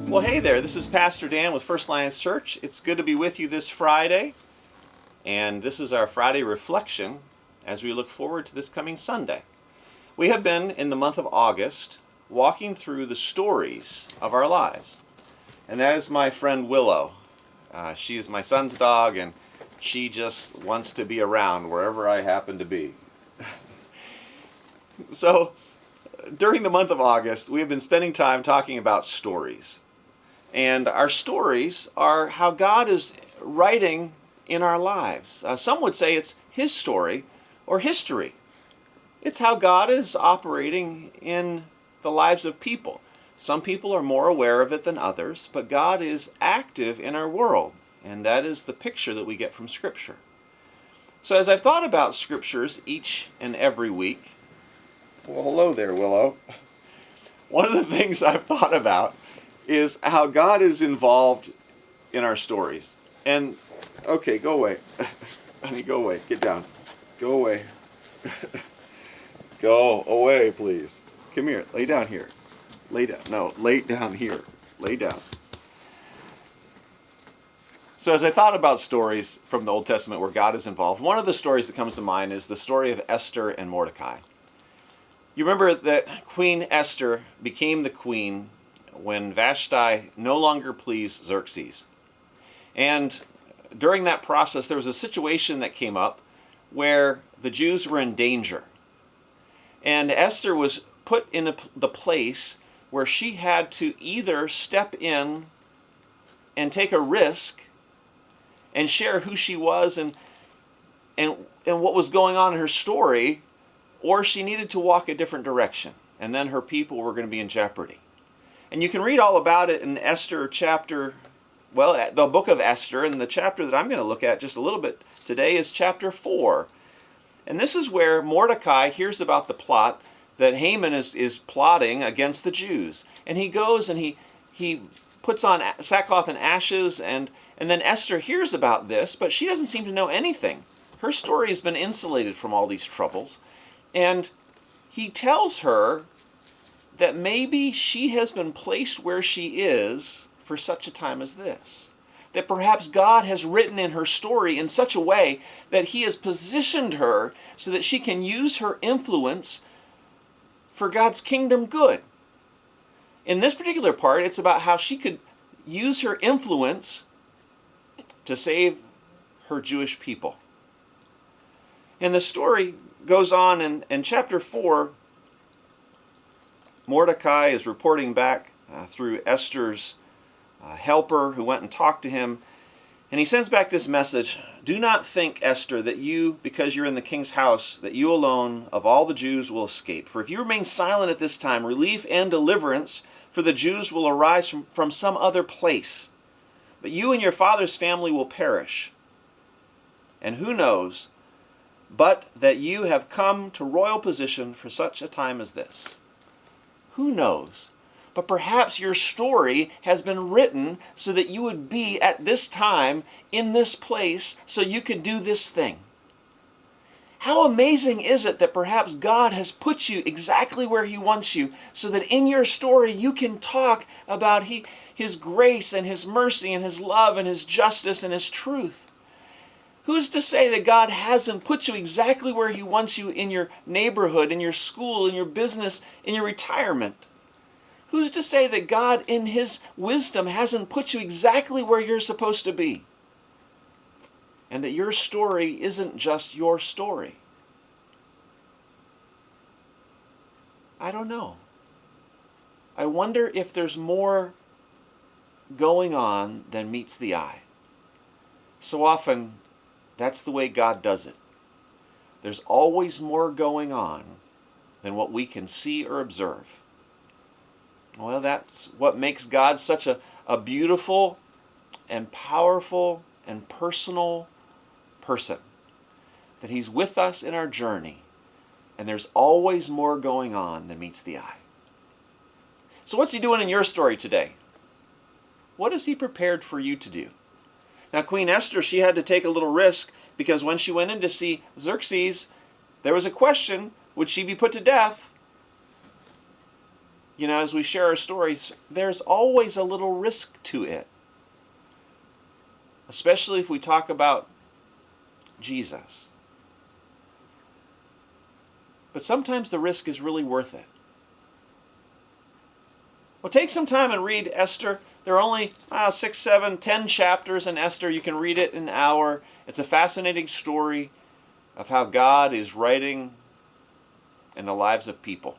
Well, hey there, this is Pastor Dan with First Alliance Church. It's good to be with you this Friday, and this is our Friday reflection as we look forward to this coming Sunday. We have been, in the month of August, walking through the stories of our lives, and that is my friend Willow. She is my son's dog, and she just wants to be around wherever I happen to be. So, during the month of August, we have been spending time talking about stories. And our stories are how God is writing in our lives. Some would say it's His story or history. It's how God is operating in the lives of people. Some people are more aware of it than others, but God is active in our world, and that is the picture that we get from Scripture. So as I've thought about Scriptures each and every week, well, hello there, Willow. One of the things I've thought about is how God is involved in our stories. And, okay, go away. Honey, go away. Get down. Go away. Go away, please. Come here. Lay down here. Lay down. No, lay down here. Lay down. So as I thought about stories from the Old Testament where God is involved, one of the stories that comes to mind is the story of Esther and Mordecai. You remember that Queen Esther became the queen when Vashti no longer pleased Xerxes. And during that process, there was a situation that came up where the Jews were in danger. And Esther was put in the place where she had to either step in and take a risk and share who she was and what was going on in her story, or she needed to walk a different direction, and then her people were going to be in jeopardy. And you can read all about it in Esther chapter, well, the book of Esther, and the chapter that I'm going to look at just a little bit today is chapter 4. And this is where Mordecai hears about the plot that Haman is plotting against the Jews. And he goes and he puts on sackcloth and ashes, and then Esther hears about this, but she doesn't seem to know anything. Her story has been insulated from all these troubles. And he tells her that maybe she has been placed where she is for such a time as this. That perhaps God has written in her story in such a way that He has positioned her so that she can use her influence for God's kingdom good. In this particular part, it's about how she could use her influence to save her Jewish people. And the story goes on in chapter 4. Mordecai is reporting back through Esther's helper who went and talked to him. And he sends back this message: "Do not think, Esther, that you, because you're in the king's house, that you alone of all the Jews will escape. For if you remain silent at this time, relief and deliverance for the Jews will arise from some other place. But you and your father's family will perish. And who knows, but that you have come to royal position for such a time as this." Who knows? But perhaps your story has been written so that you would be at this time in this place so you could do this thing. How amazing is it that perhaps God has put you exactly where He wants you so that in your story you can talk about His grace and His mercy and His love and His justice and His truth. Who's to say that God hasn't put you exactly where He wants you in your neighborhood, in your school, in your business, in your retirement? Who's to say that God, in His wisdom, hasn't put you exactly where you're supposed to be? And that your story isn't just your story? I don't know. I wonder if there's more going on than meets the eye. So often, that's the way God does it. There's always more going on than what we can see or observe. Well, that's what makes God such a beautiful and powerful and personal person. That He's with us in our journey, and there's always more going on than meets the eye. So what's He doing in your story today? What has He prepared for you to do? Now, Queen Esther, she had to take a little risk because when she went in to see Xerxes, there was a question, would she be put to death? as we share our stories, there's always a little risk to it. Especially if we talk about Jesus. But sometimes the risk is really worth it. Well, take some time and read Esther. There are only 6, 7, 10 chapters in Esther. You can read it in an hour. It's a fascinating story of how God is writing in the lives of people,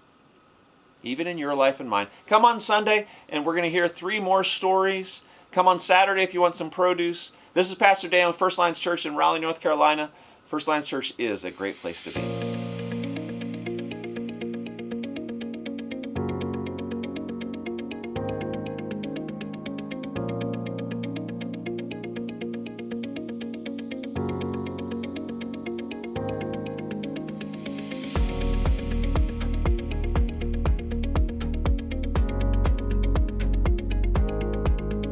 even in your life and mine. Come on Sunday, and we're going to hear 3 more stories. Come on Saturday if you want some produce. This is Pastor Dan with First Lines Church in Raleigh, North Carolina. First Lines Church is a great place to be.